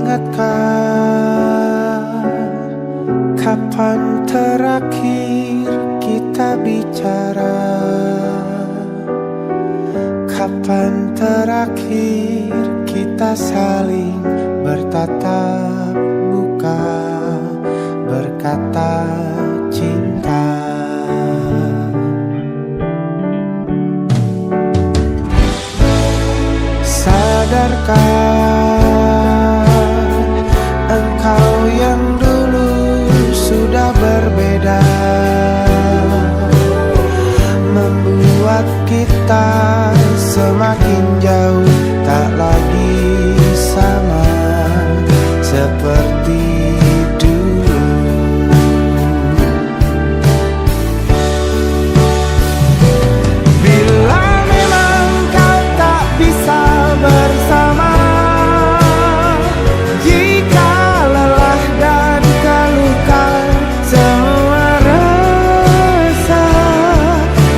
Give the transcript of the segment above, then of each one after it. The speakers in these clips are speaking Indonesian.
ingatkah kapan terakhir kita bicara? Kapan terakhir kita saling bertatap muka, berkata cinta? Sadarkah engkau yang dulu sudah berbeda, membuat kita semakin jauh, tak lagi sama seperti dulu. Bila memang kau tak bisa bersama, jika lelah dan keluhkan semua rasa,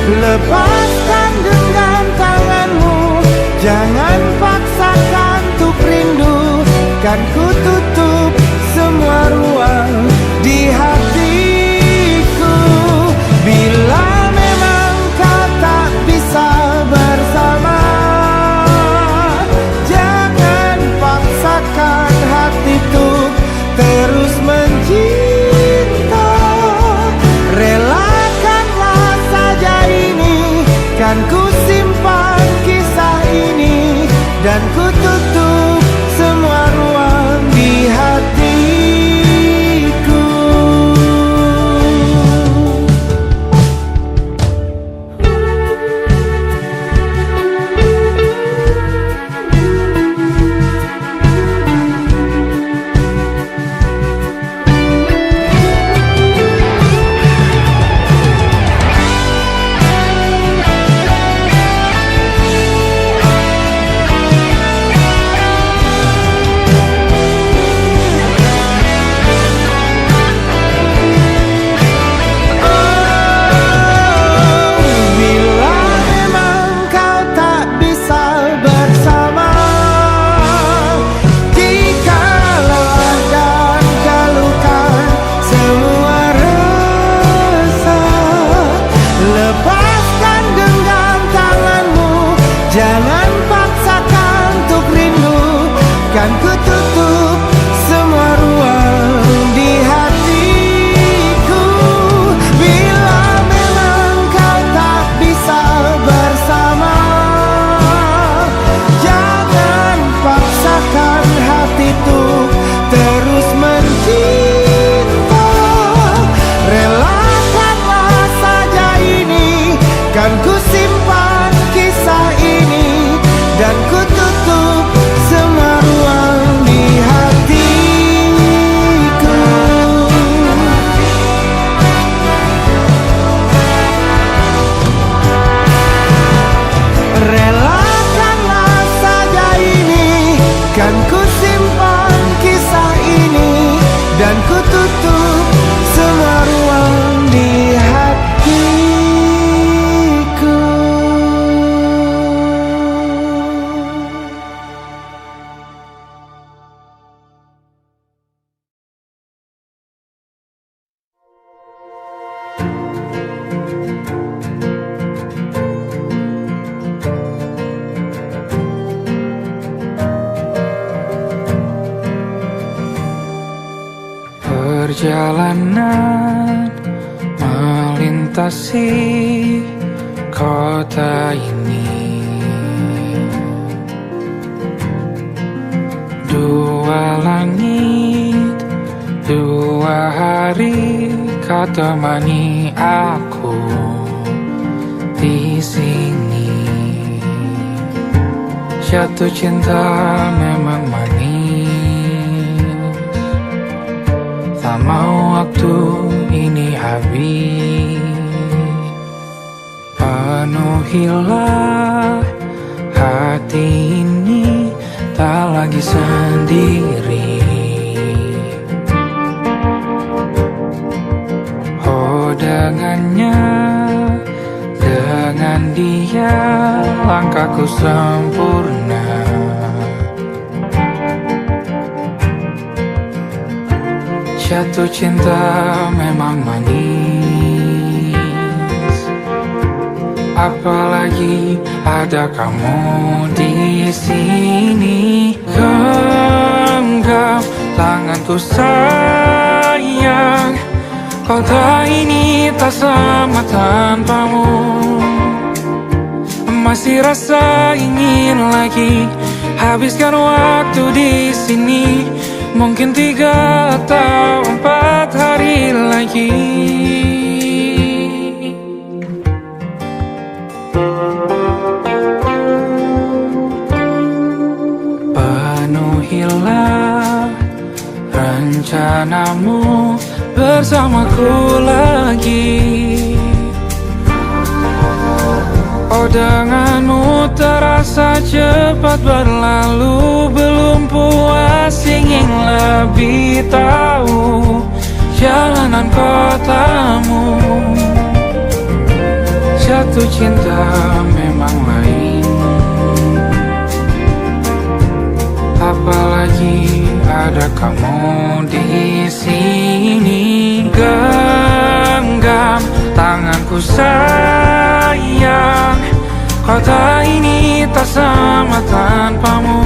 lepaskan genggam tanganmu, jangan paksakan untuk rindu. Kan ku tutup semua ruang di hatiku. Bila memang kau tak bisa bersama, jangan paksakan hati untuk terus mencinta. Relakanlah saja ini, kan ku simpan kisah ini, dan ku tutup semua ruang di hatiku. Jangan paksakan untuk rindu, kan ku tutup semua ruang di hatiku. Bila memang kau tak bisa bersama, jangan paksakan hati untuk terus mencinta. Relakanlah saja ini, kan ku simpan kisah ini, dan ku tutup semua ruang di hatiku. Relakanlah saja ini, kan ku simpan kisah ini, dan ku tutup semua ruang di hatiku. Perjalanan melintasi kota ini, dua langit, dua hari kau temani aku di sini. Jatuh cinta memang manis, tak mau waktu ini habis. Penuhilah hati ini, tak lagi sendiri. Oh dengannya, dengan dia langkahku sempurna. Jatuh cinta memang manis, apalagi ada kamu di sini. Genggam tanganku sayang, kota ini tak sama tanpamu. Masih rasa ingin lagi habiskan waktu di sini. Mungkin 3 atau 4 hari lagi. Penuhilah rencanamu bersamaku lagi. Oh, denganmu terasa cepat berlalu. Belum puas ingin lebih tahu jalanan kotamu. Jatuh cinta memang lain, apalagi ada kamu di sini. Genggam tanganku sayang, kota ini tak sama tanpamu.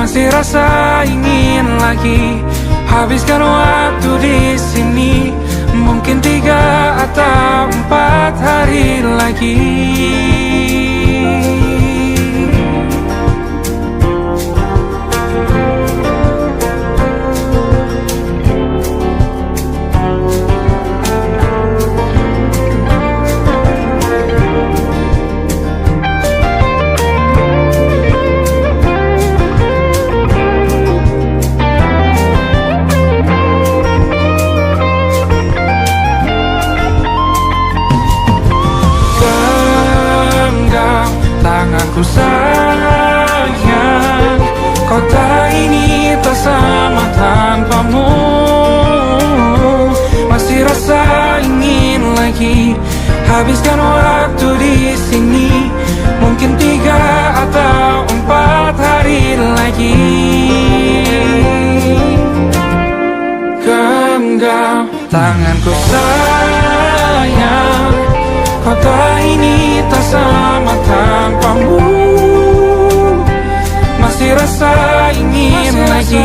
Masih rasa ingin lagi habiskan waktu di sini. Mungkin 3 atau 4 hari lagi. Tanganku sayang, kota ini tak sama tanpamu. Masih rasa ingin lagi habiskan waktu di sini. Mungkin 3 atau 4 hari lagi. Genggam tanganku sayang, kota ini tak sama tanpamu. Masih rasa ingin lagi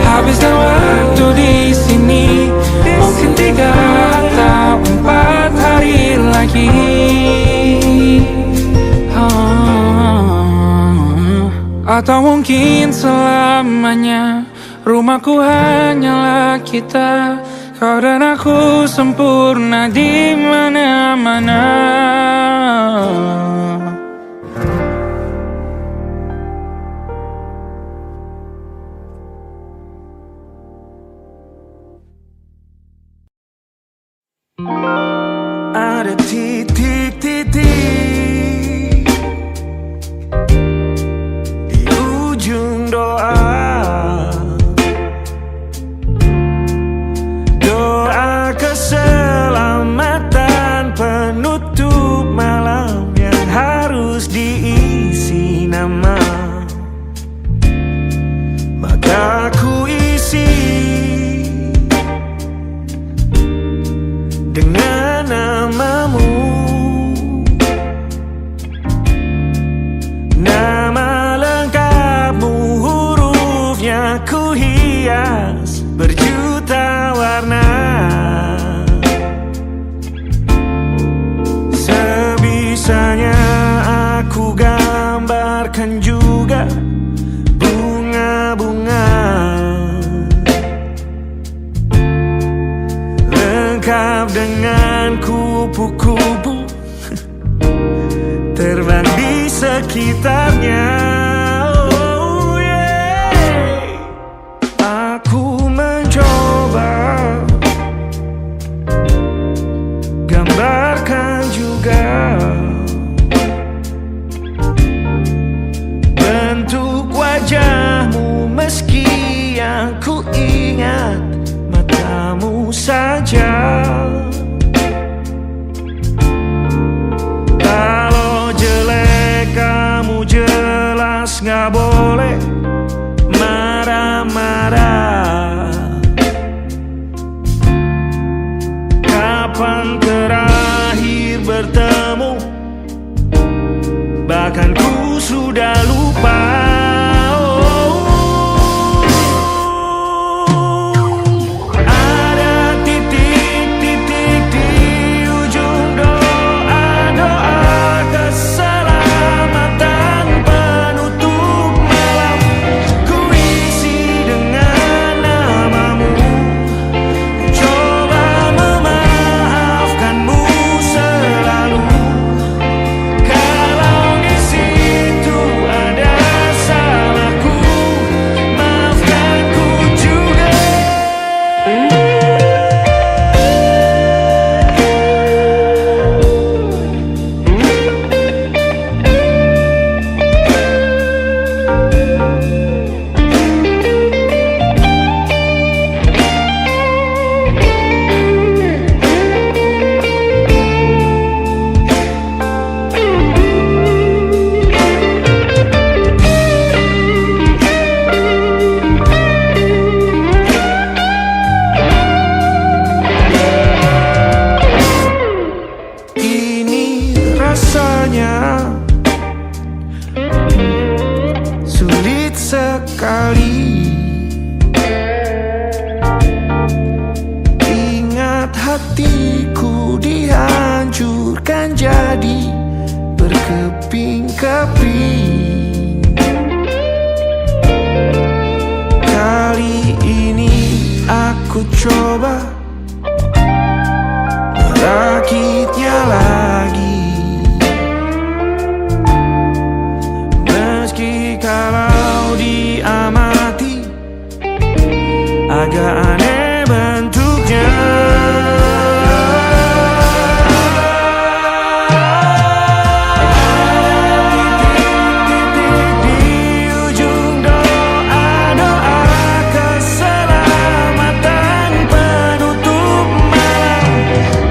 habiskan waktu di sini. Mungkin 3 atau 4 hari lagi. Atau mungkin selamanya. Rumahku hanyalah kita, kau dan aku sempurna di mana-mana. Ada titik-titik di ujung doa. Doa keselamatan penutup malam yang harus diisi nama. Maka ku isi dengan namamu. Nama lengkapmu, hurufnya ku hias berjuta warna. Sebisanya aku gambarkan juga bunga-bunga, lengkap dengan kupu-kupu terbang di sekitarnya. Oh yeah. Aku mencoba gambarkan juga bentuk wajahmu, meski yang ku ingat matamu saja. Kalau jelek kamu jelas sudah lupa. Rasanya sulit sekali ingat hatiku dihancurkan jadi berkeping-keping. Kali ini aku coba merakitnya lagi. Kalau diamati agak aneh bentuknya. Titik-titik di ujung doa-doa keselamatan penutup malam.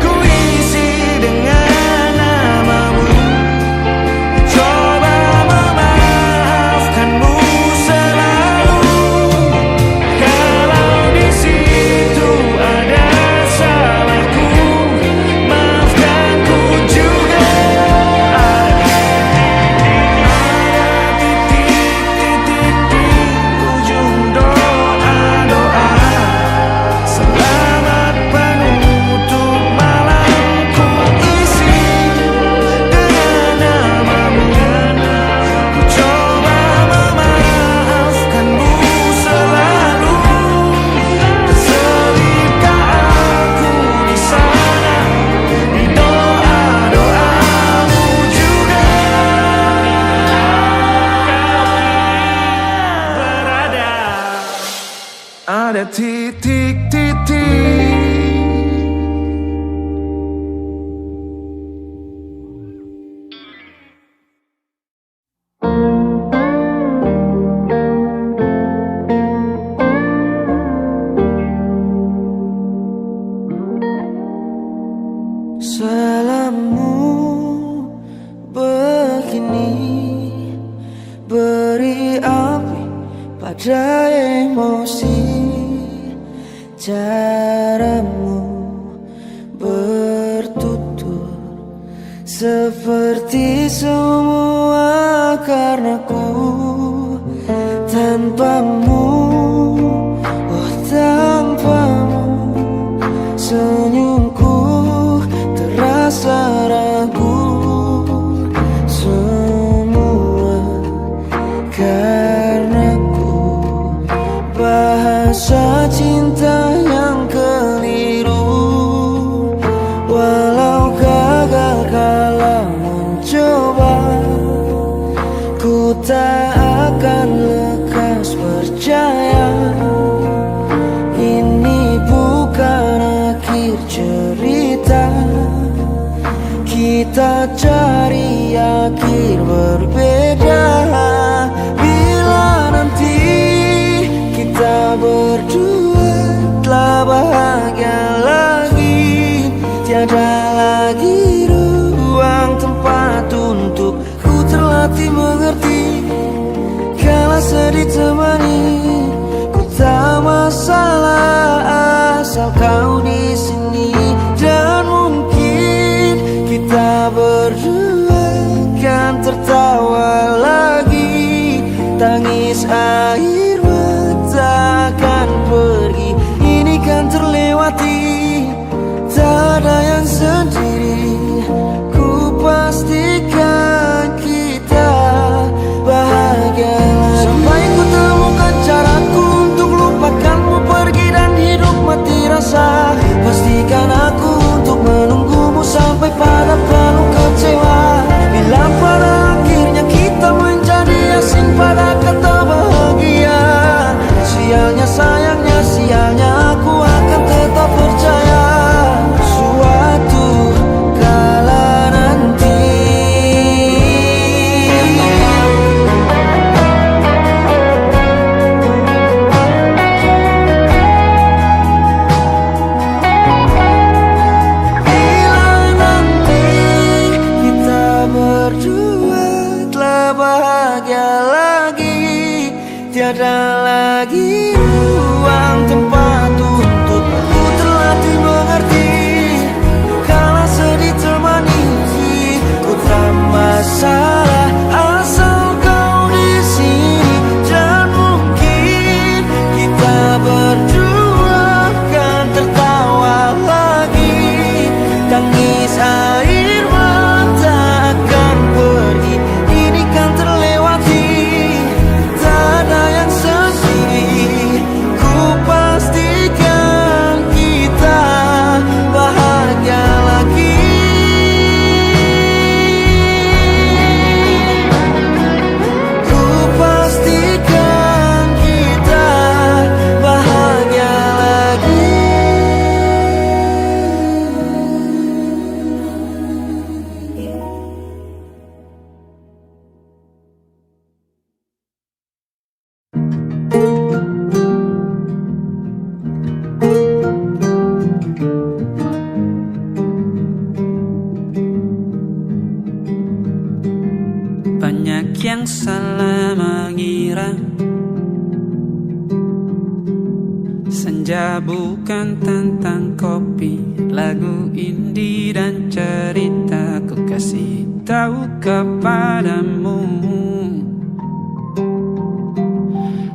Ku isi dengan namamu, coba memaafkanmu selalu. Kalau di situ ada salahku, maafkanku juga. Ada titik-titik di ujung doa-doa selamat penutup malam. Ku isi dengan namamu, ku coba memaafkanmu selalu. Terselipkah aku di sana, di doa-doamu juga. Berada ada titik-titik. Salammu begini beri api pada emosi. Caramu bertutur seperti semua karenaku. Tanpamu, oh tanpamu, senyumku terasa ragu. Semua karenaku, bahasa cinta yang keliru. Walau gagal kala mencoba, ku tak akan lekas percaya. Ini bukan akhir cerita, kita cari akhir berbeda. Bila nanti kita berdua telah bahagia lagi, tiada lagi ruang tempat untuk ku terlatih mengerti. Kala sedih temani, ku tak masalah asal kau di sini. Dan mungkin kita berdua kan tertawa lagi. Tangis air mata akan pergi, ini kan terlewati. Tak ada yang sendiri, ku pastikan kita bahagia lagi. Sampai ku temukan caraku untuk lupakanmu pergi dan hidup mati rasa. Pastikan aku untuk menunggumu sampai pada penuh kecewa. Bila pada akhirnya kita menjadi asing pada kata bahagia, sialnya sayangnya sialnya aku akan tetap percaya suatu kala nanti. Bila nanti kita berdua telah bahagia lagi, tiada lagi ruang tempat untukku terlatih mengerti. Kala sedih termanisi, ku tak masalah asal kau di sini. Dan mungkin kita berdua akan tertawa lagi. Tangis air mata akan pergi, ini kan terlewati. Tak ada yang sendiri, ku pastikan kita bahagia lagi. Ku pastikan kita bahagia lagi. Banyak yang salah mengira senja bukan tentang kopi, lagu indie dan cerita ku kasih tahu kepadamu.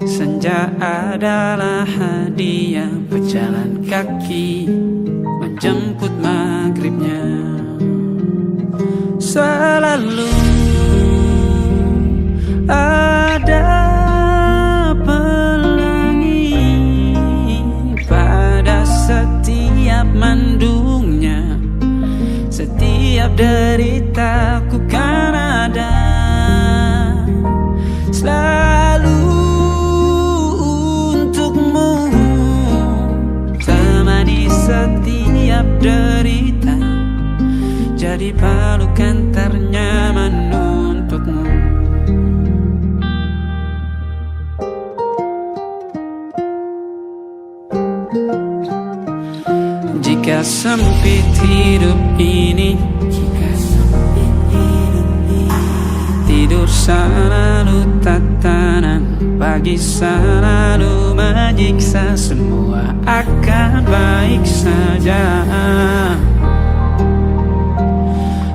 Senja adalah hadiah pejalan kaki menjemput maghribnya. Selalu ada pelangi pada setiap mendungnya. Setiap deritaku kan ada selalu untukmu. Temani setiap derita, jadi pelukan ternyaman untukmu. Jika sempit hidup ini, tidur selalu tatanan, pagi selalu menyiksa, semua akan baik saja.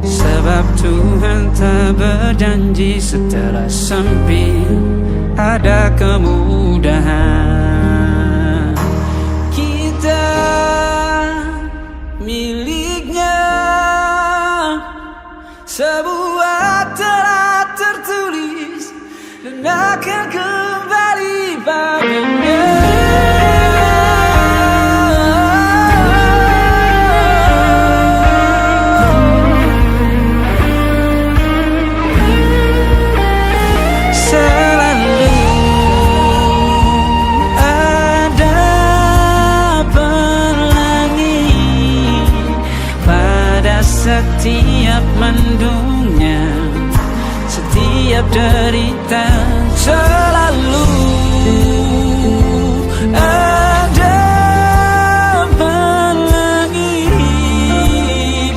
Sebab Tuhan tak berjanji setelah sempit ada kemudahan. Kita miliknya, sebuah telah tertulis dan akan kembali padanya. Setiap mendungnya, setiap derita, selalu ada pelangi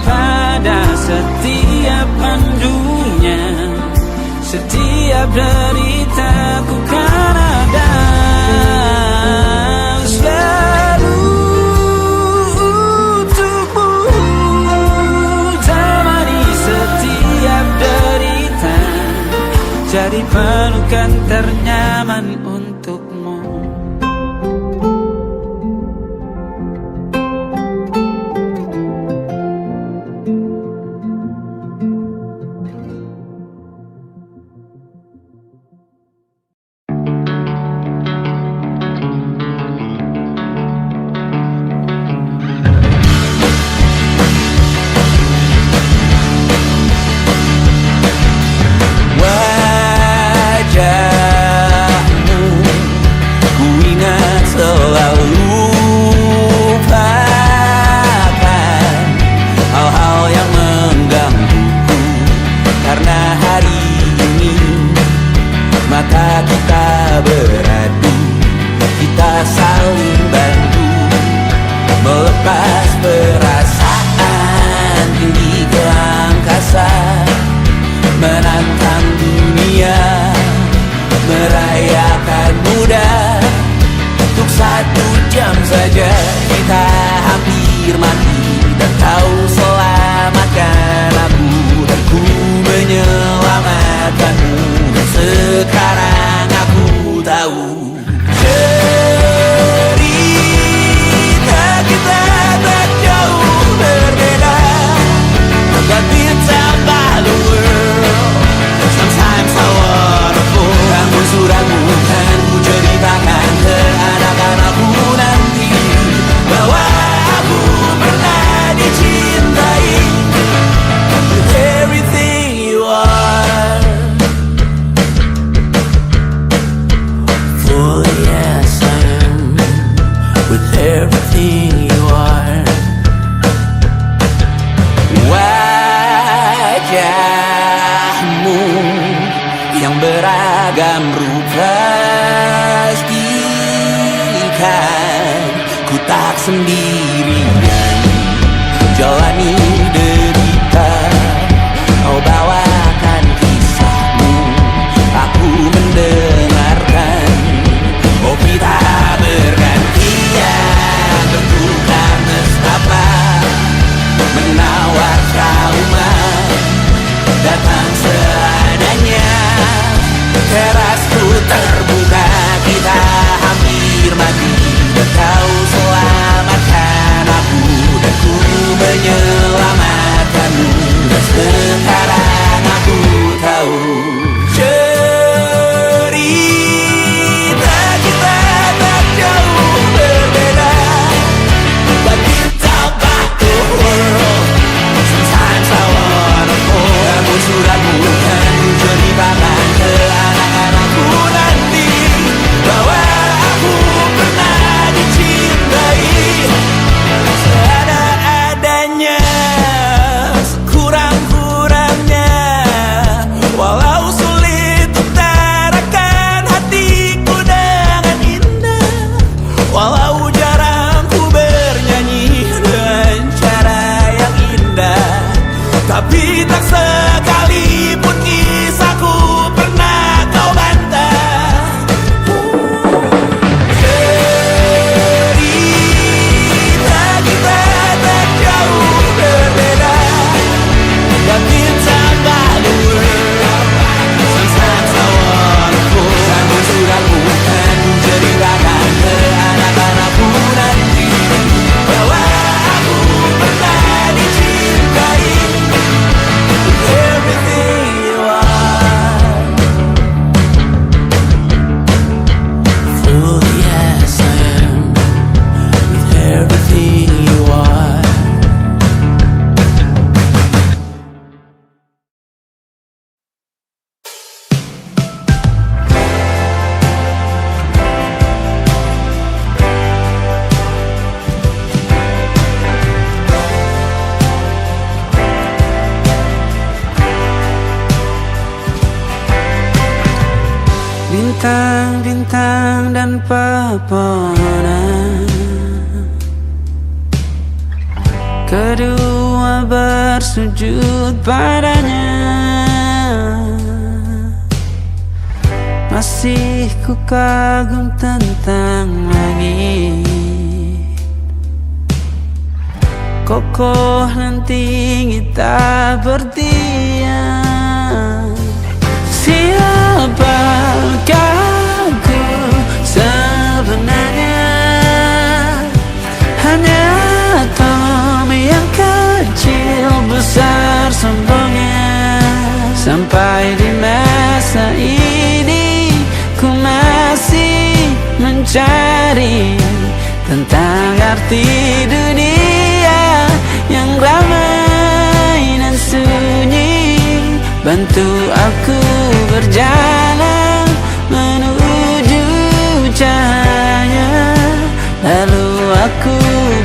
pada setiap mendungnya. Setiap deritaku kan ada selalu untukmu. Temani setiap derita, menjadi pelukan ternyaman untukmu. Bintang-bintang dan pepohonan, kedua bersujud padanya. Masih ku kagum tentang langit, kokoh dan tinggi tak berdiam. Siapakah aku sebenarnya? Hanya Tom yang kecil besar sombongnya. Sampai di masa ini ku masih mencari tentang arti dunia yang ramai dan sunyi. Bantu aku berjalan menuju cahaya. Lalu aku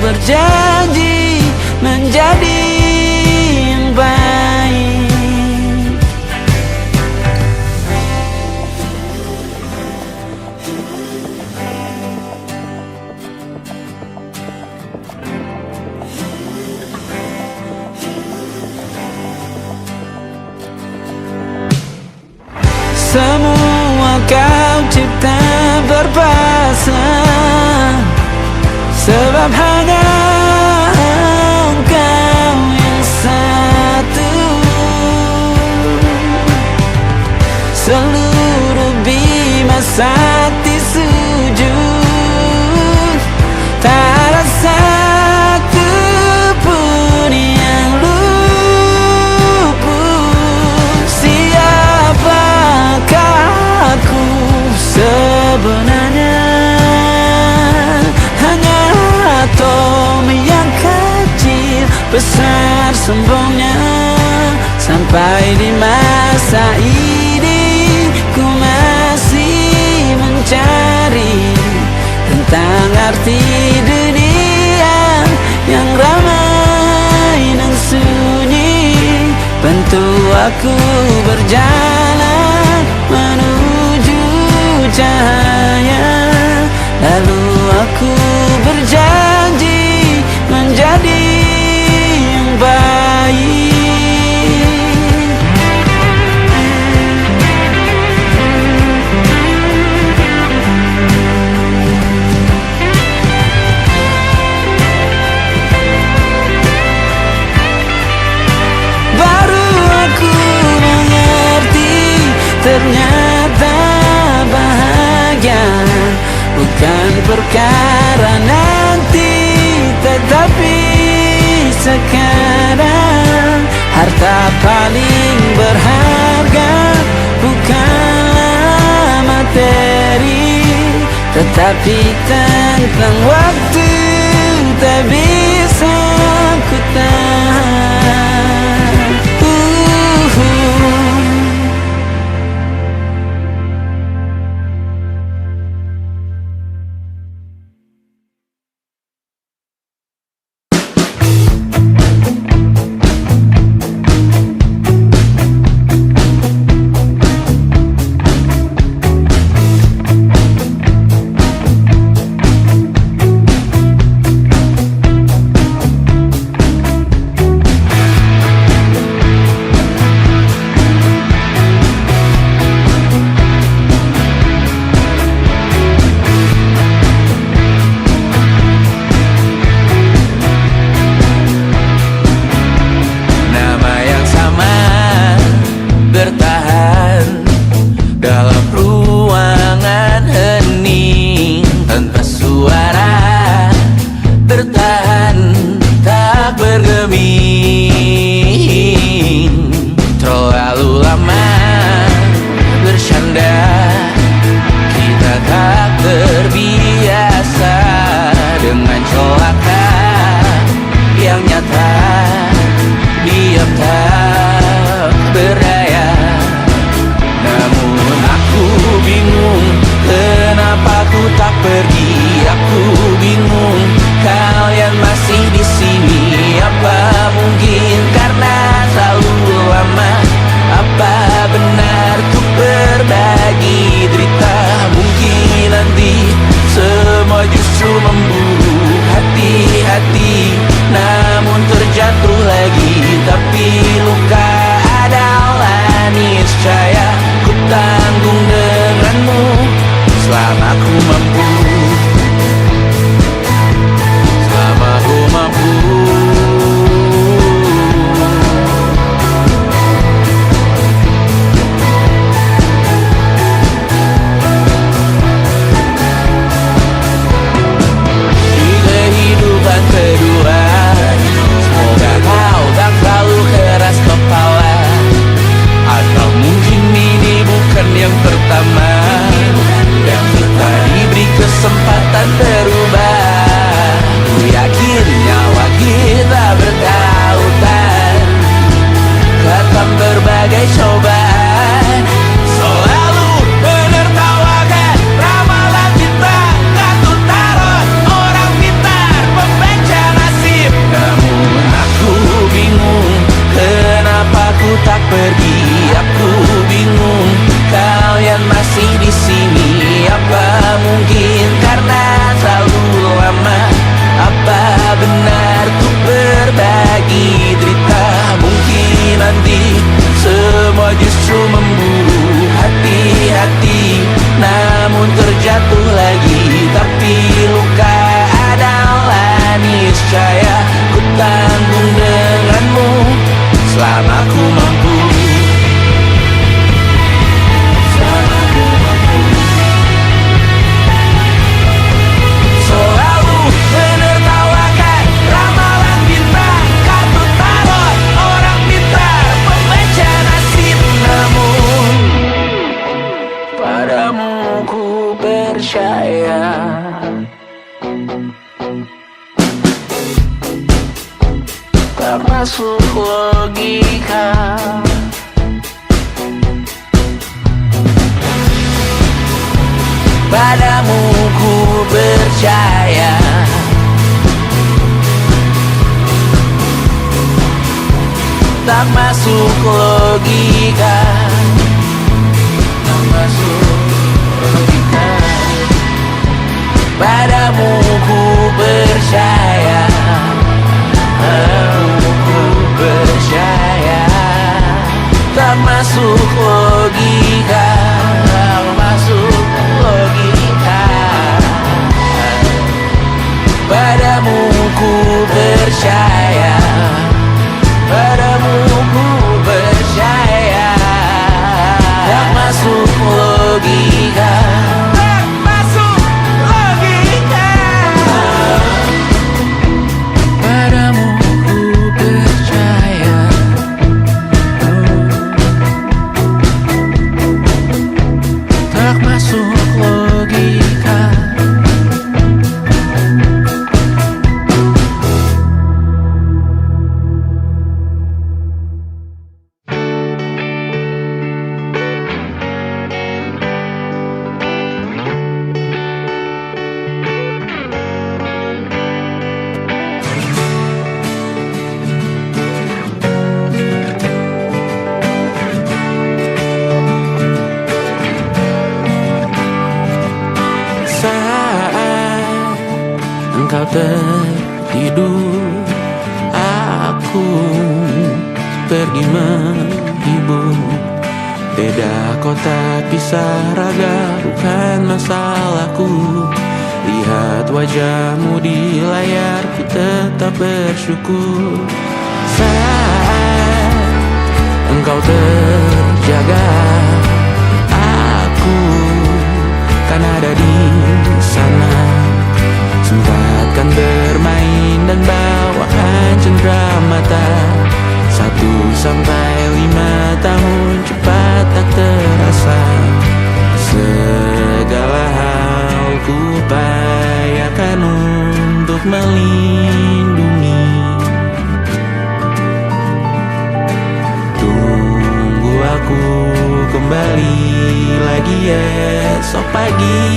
berjanji menjadi yang baik. Semua kau cipta berpasang, sebab hanya Engkau yang satu. Seluruh bima sakti sujud, tak ada satu pun yang luput. Siapakah aku sebenarnya? Hanya Tom yang kecil besar sombongnya. Sampai di masa ini ku masih mencari tentang arti dunia yang ramai dan sunyi. Bantu aku berjalan menuju cahaya. Lalu aku berjanji menjadi yang baik. Baru aku mengerti ternyata bahagia bukan perkara nanti, tetapi sekarang. Harta paling berharga bukanlah materi, tetapi tentang waktu tak bisa ku tahan. diam tak berdaya. Namun aku jatuh lagi. Tapi luka adalah niscaya, ku tanggung denganmu selama ku mampu. Selalu menertawakan ramalan bintang, kartu tarot orang pintar, pembaca nasib. Namun padamu ku percaya, tak masuk logika. Padamu ku percaya, tak masuk logika. Tak masuk logika. Padamu ku percaya, padamu ku percaya, tak masuk logika. Tak masuk logika. Padamu ku percaya, padamu ku percaya, tak masuk logika. Tak masuk logika. Padamu ku percaya, tak masuk logika. Saat engkau tertidur, aku pergi menghibur. Beda kota pisah raga bukan masalahku. Lihat wajahmu di layar, ku tetap bersyukur. Saat engkau terjaga, aku kan ada di sana. Sempatkan bermain dan bawakan cenderamata. 1-5 tahun cepat tak terasa. Segala hal ku upayakan untuk melindungi. Tunggu aku kembali lagi esok pagi.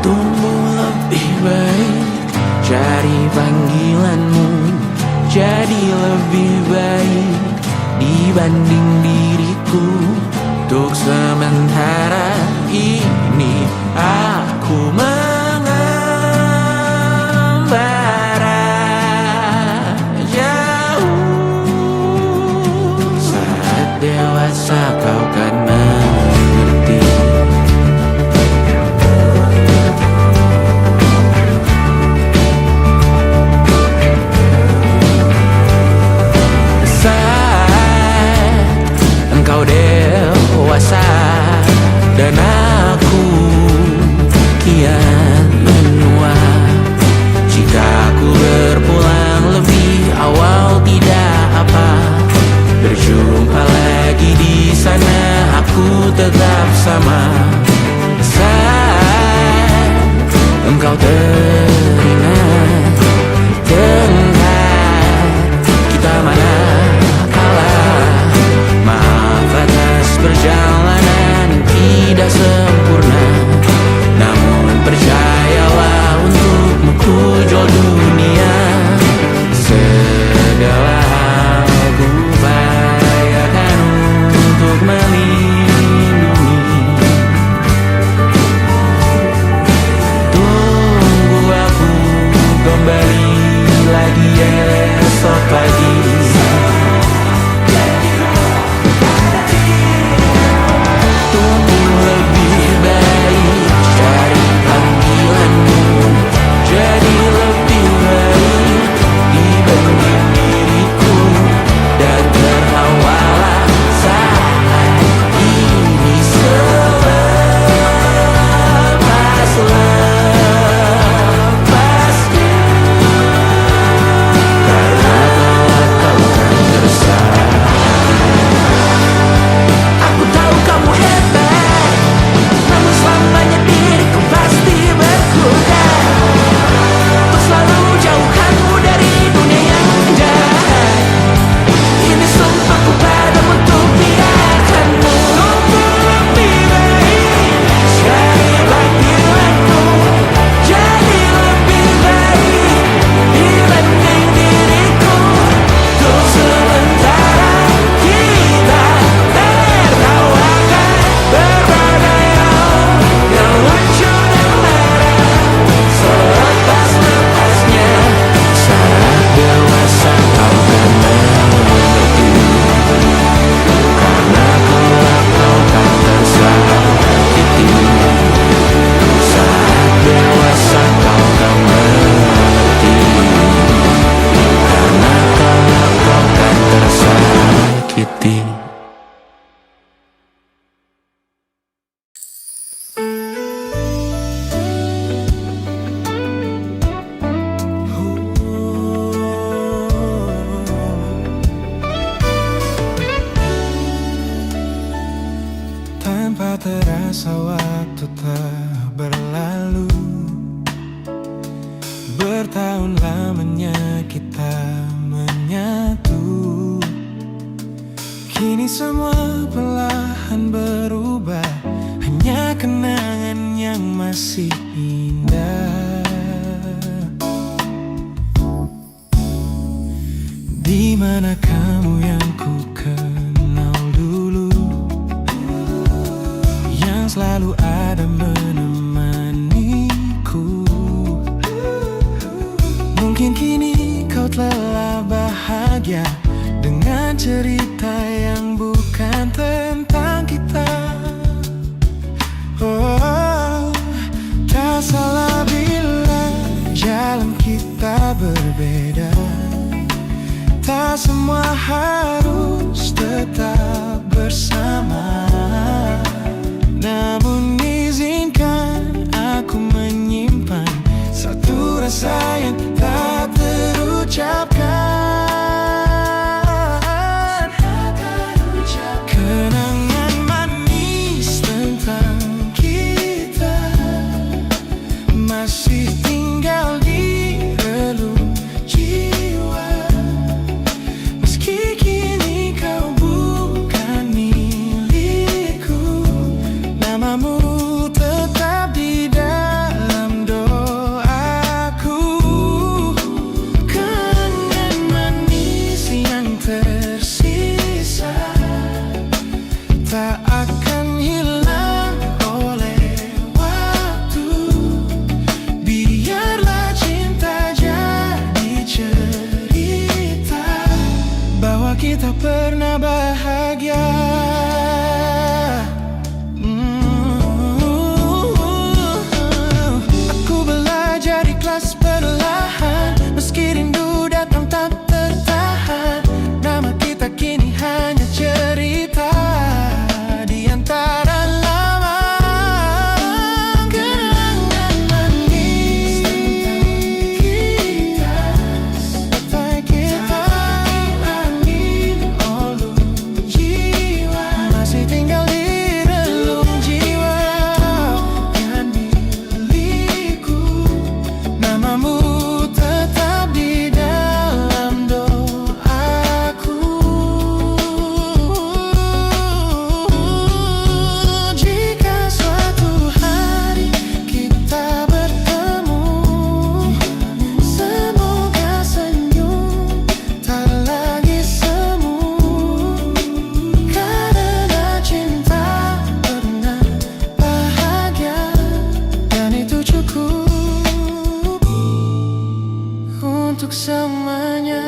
Tumbuh lebih baik, cari panggilanmu, jadi lebih baik dibanding diriku. Untuk sementara ini aku mengembara jauh. Saat dewasa kau kan mengerti. Saat engkau dewasa dan aku kian menua. Jika aku berpulang lebih awal tidak apa. Berjumpa lagi di sana, aku tetap sama. Saat engkau teringat tengah kita mana kalah. Maaf atas perjalanan tidak sempurna, namun percayalah untukmu ku jual dunia. Segala hal ku upayakan untuk melindungi. Kini semua perlahan berubah, hanya kenangan yang masih indah. Di mana kamu yang ku kenal dulu, yang selalu ada menemaniku. Mungkin kini kau telah bahagia dengan cerita yang bukan tentang kita. Oh, tak salah bila jalan kita berbeda. Tak semua harus tetap bersama. Namun izinkan aku menyimpan satu rasa yang tak terucapkan. Kenangan manis tentang kita masih tinggal di relung jiwa. Meski kini kau bukan milikku, namamu tetap di dalam doaku. Kenangan manis yang tersisa tak akan hilang oleh waktu. Biarlah cinta jadi cerita bahwa kita pernah bahagia. Aku belajar ikhlas perlahan, meski rindu datang tak tertahan. Nama kita kini hanya cerita di antara lama. Kenangan manis tentang kita, angin olung jiwa masih tinggal di relung jiwa. Bukan milikku, namamu tetap di dalam doaku. Jika suatu hari kita bertemu, semoga senyum tak lagi semu. Karena cinta pernah bahagia, dan itu cukup untuk semuanya.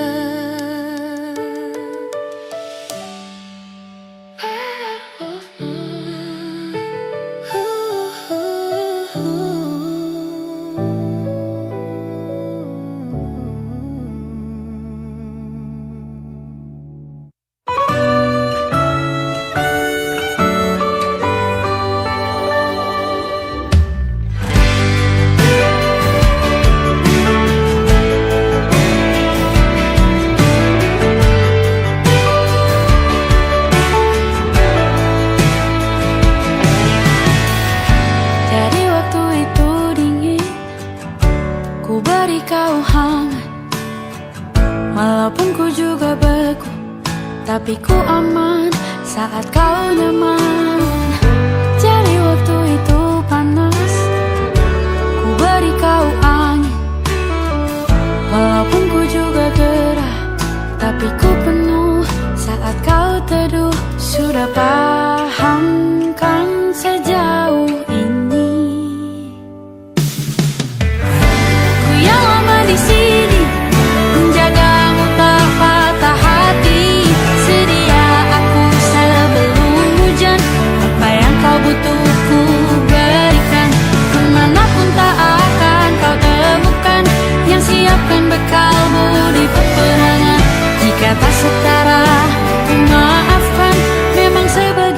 Jadi waktu itu dingin, ku beri kau hangat. Walaupun ku juga beku, tapi ku aman saat kau nyaman. Jadi waktu itu panas, ku beri kau angin. Walaupun ku juga gerah, tapi ku penuh saat kau teduh. Sudah paham kan sejauh ini? Ku yang lama di sini, menjagamu tak patah hati. Sedia aku sebelum hujan, apa yang kau butuh ku berikan. Kemanapun tak akan kau temukan yang siapkan bekalmu di peperangan. Jika tak setara, ku maafkan, memang sebagai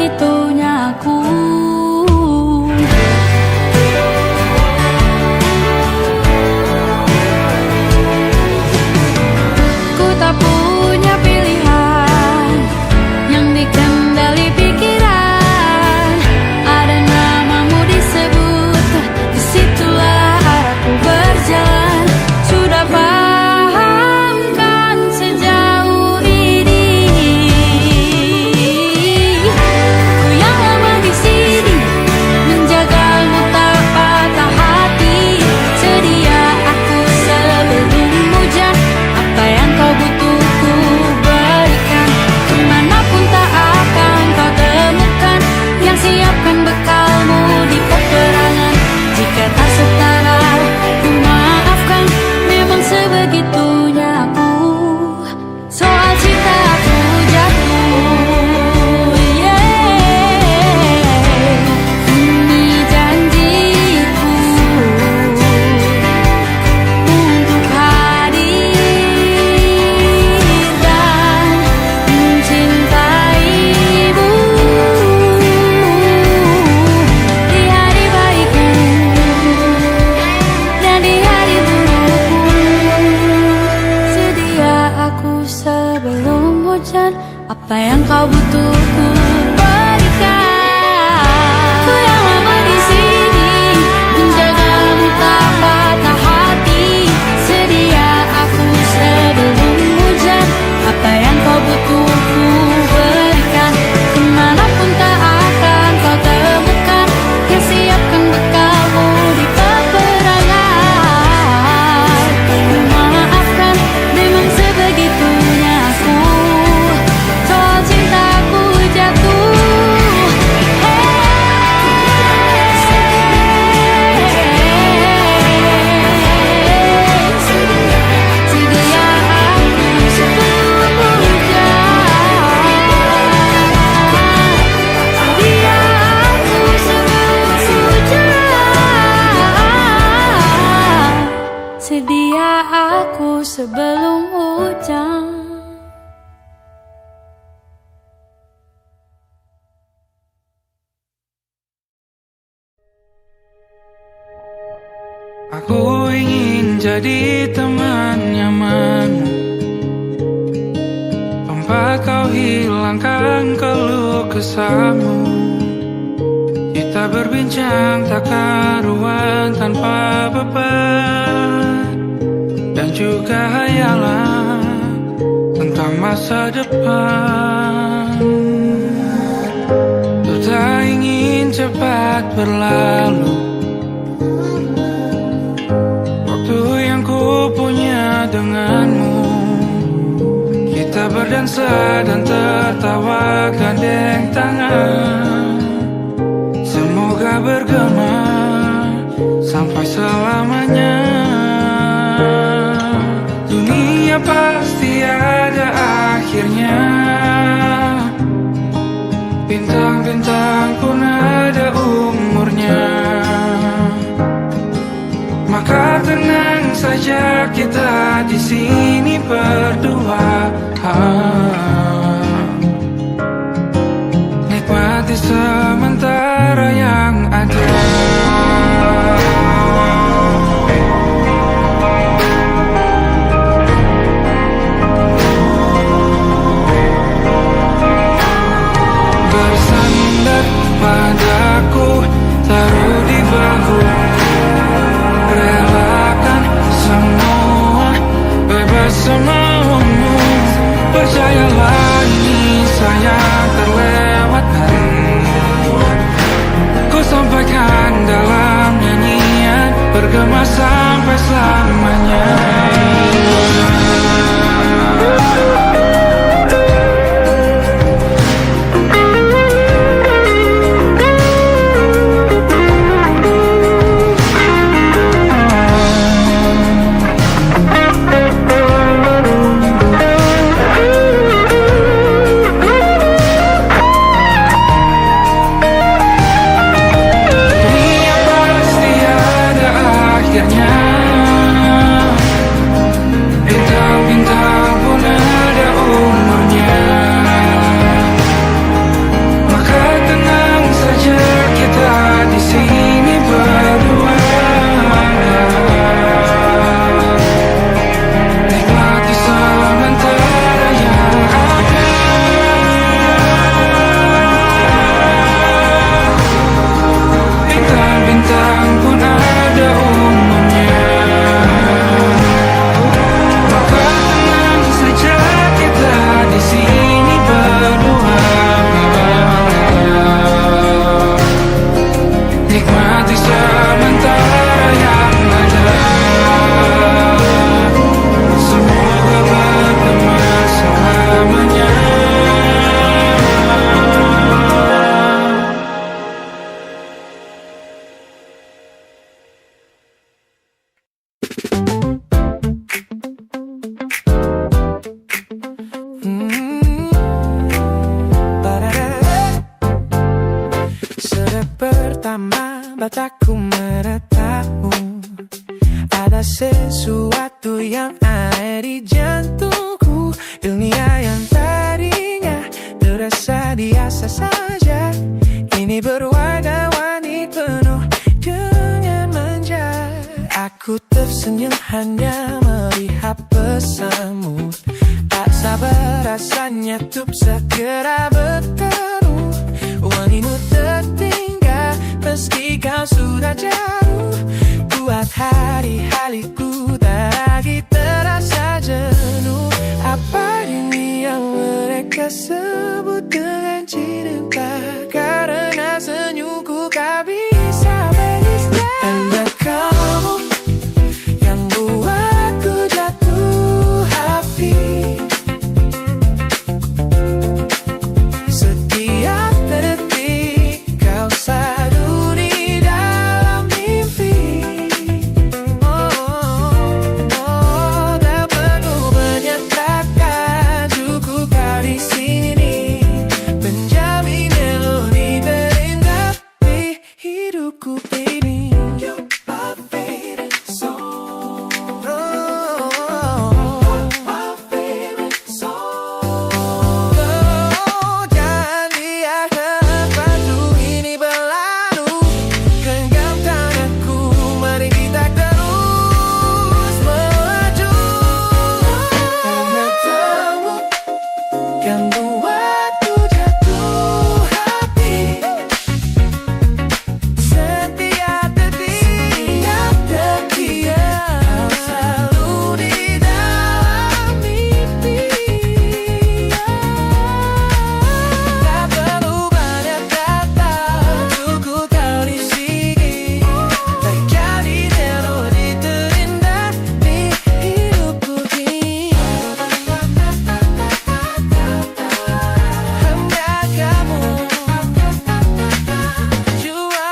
butuh ku berikan. Ku yang lama di sini menjagamu tak patah hati. Sedia aku sebelum hujan, apa yang kau butuh ku berikan. Kemanapun tak akan kau temukan yang siapkan bekalmu di peperangan. Ku maafkan, memang sebegitunya aku, soal cintaku jatuh. Sedia aku sebelum hujan. Sedia aku sebelum hujan. Sedia aku sebelum hujan. Aku ingin jadi teman nyamanmu, tempat kau hilangkan keluh kesahmu. Kita berbincang tak karuan tanpa beban, dan juga hayalan tentang masa depan. Ku tak ingin cepat berlalu waktu yang ku punya denganmu. Kita berdansa dan tertawa gandeng tangan. Semoga bergema sampai selamanya. Dunia pasti ada akhirnya, bintang-bintang pun ada umurnya. Maka tenang saja kita di sini berdua. Nikmati sementara yang ada. Bersandar padaku, taruh di bahu, relakan semua, bebas semaumu. Percayalah ini sayang terlewatkan. Ku sampaikan dalam nyanyian, bergema sampai selamanya. Bintang-bintang pun ada umurnya. Maka tenang saja kita di sini berdua. Nikmati sementara yang ada. Bintang-bintang pun ada umurnya. Di sini berdua, nikmati sementara yang ada. Semoga bergema selamanya. Pertama mataku meratamu, ada sesuatu yang ada di jantungku. Dunia yang tadinya terasa biasa saja, kini berwarna-warni penuh dengan manja. Aku tersenyum hanya melihat pesanmu, Tak sabar rasanya untuk segera bertemu. Wangimu tertinggal meski kau sudah jauh. Buat hari-hariku tak lagi terasa jenuh. Apa ini yang mereka sebut dengan cinta? Karena senyumku kau bisa menista. Dan kamu yang buatku jatuh hati. Setiap detik kau selalu di dalam mimpi. Tak perlu menyatakan cukup kau di sini. Menjamin melodi terindah di hidupku, baby. You're my favorite song. My favorite song. Jangan biarkan waktu ini berlalu. Genggam tanganku, mari kita terus melaju. Karena kamu yang buatku jatuh hati. Setiap detik kau selalu di dalam mimpi. Tak perlu banyak kata, cukup kau di sini. Tak jadi melodi terindah di hidupku kini. Hanya kamu, you are.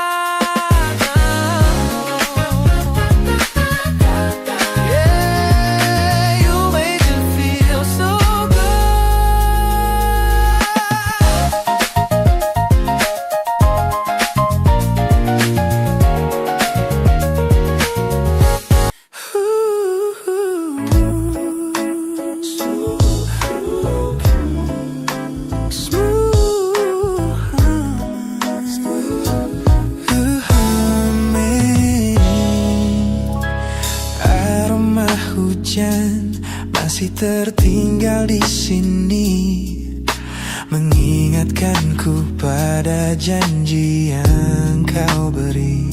Yeah, you make me feel so Aroma hujan masih tertinggal di sini, mengingatkanku pada janji yang kau beri.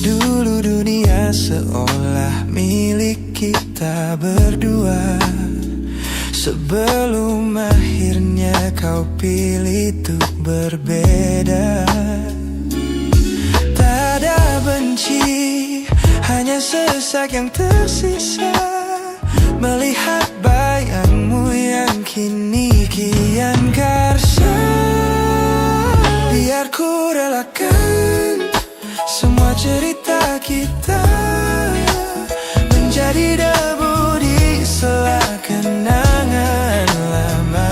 Dulu dunia seolah milik kita berdua, sebelum akhirnya kau pilih untuk berbeda. Tak ada benci, hanya sesak yang tersisa, melihat bayangmu yang kini kian karsa. Biar ku relakan semua cerita kita menjadi debu di sela kenangan lama.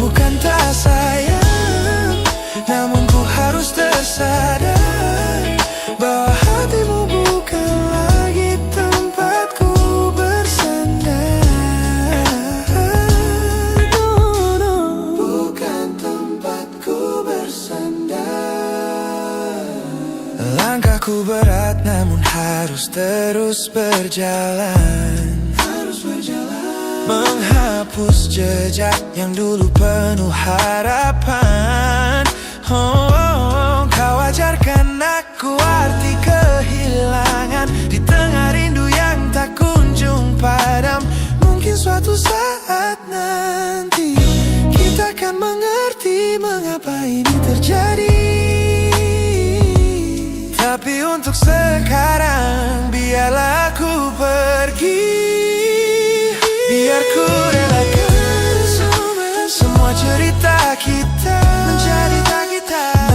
Bukan tak sayang, namun ku harus tersadar bahwa hatimu bukan lagi tempatku bersandar. Bukan tempatku bersandar. Langkahku berat namun harus terus berjalan. Menghapus jejak yang dulu penuh harapan. Kau ajarkan aku arti kehilangan di tengah rindu yang tak kunjung padam. Mungkin suatu saat nanti kita akan mengerti mengapa ini terjadi. Tapi untuk sekarang biarlah aku pergi. Biar ku relakan semua cerita kita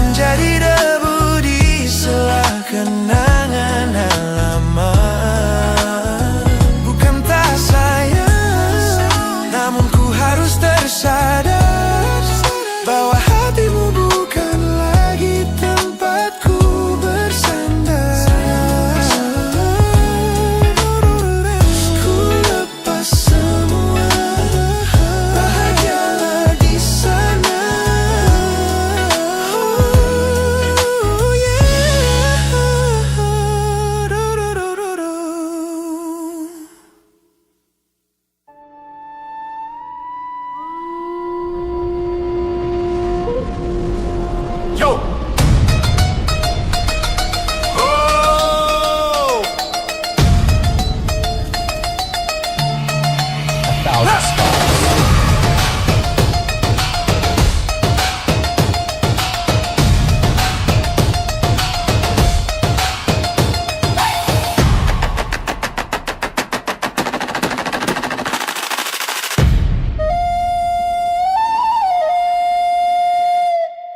menjadi debu di sela kenangan lama. Bukan tak sayang, namun ku harus tersadar bahwa hatimu bukan lagi tempatku bersandar.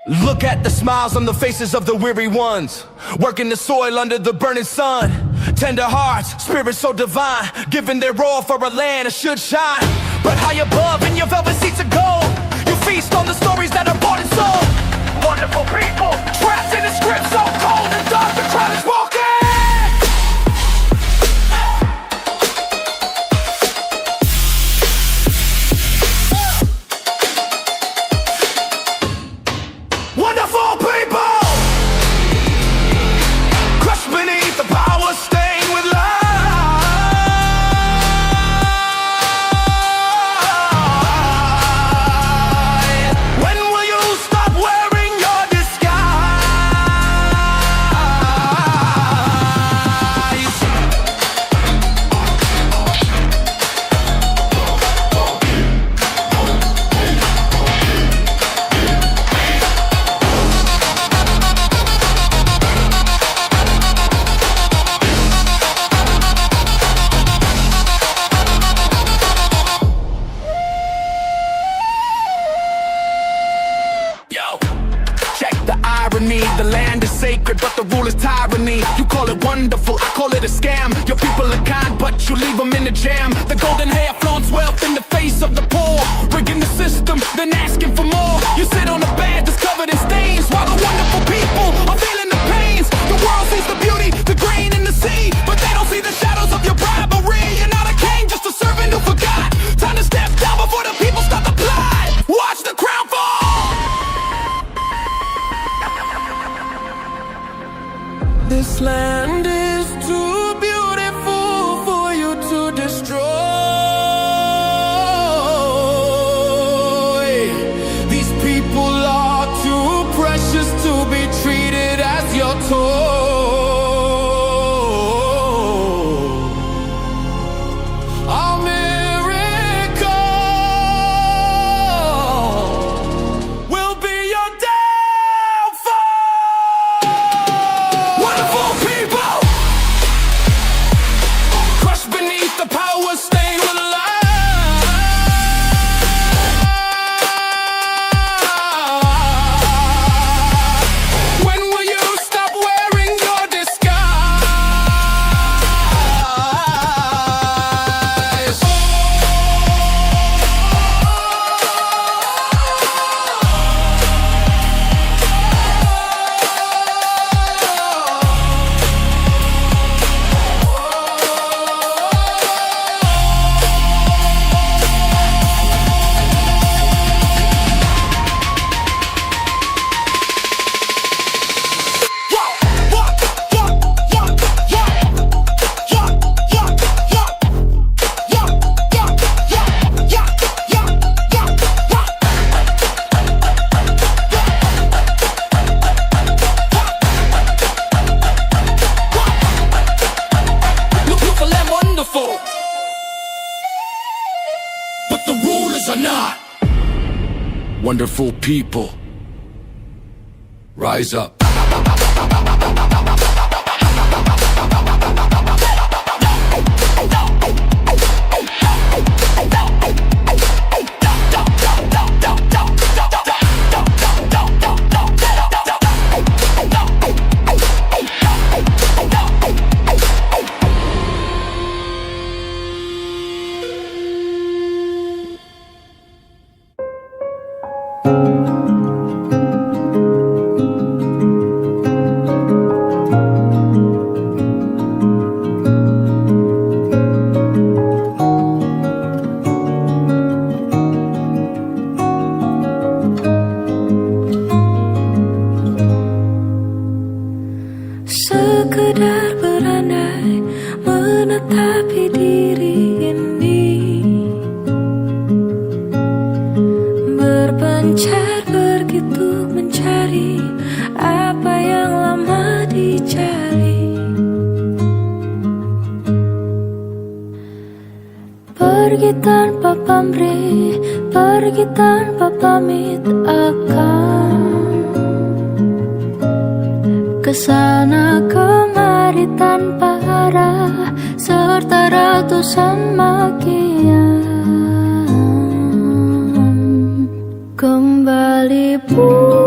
Look at the smiles on the faces of the weary ones, working the soil under the burning sun. Tender hearts, spirits so divine, giving their all for a land that should shine. But high above in your velvet seats of gold, you feast on the stories that are bought and sold. Wonderful people, trapped in a script so cold and dark, the crowd is walking. Wonderful people, crushed beneath the power, stained with light. When will you stop wearing your disguise? Check the irony, the land is sacred, but the rule is tyranny. You call it wonderful, I call it a scam. Your people are kind, but you leave them in the jam. The golden hair flaunts wealth in the face of the poor, rigging the system, then asking for more. You sit on a bed that's covered in stains, while the wonderful people are feeling the pains. The world sees the beauty, the grain in the sea, but they don't see the shadows of your bribery. You're not a king, just a servant who forgot. Time to step down before the people start to plot. Watch the crown fall. This land is too beautiful for you to destroy. These people are too precious to be treated as your toy. Our miracle will be your downfall. Wonderful people, crushed beneath the power, stained with light. When will you stop wearing your disguise? Beautiful and wonderful, but the rulers are not. Wonderful people, rise up. Sekedar berandai menetapi diri ini, berpencar begitu mencari apa yang lama dicari. Pergi tanpa pamrih, pergi tanpa pamit akan kesana kemari tanpa arah serta ratusan makian. Kembali pulang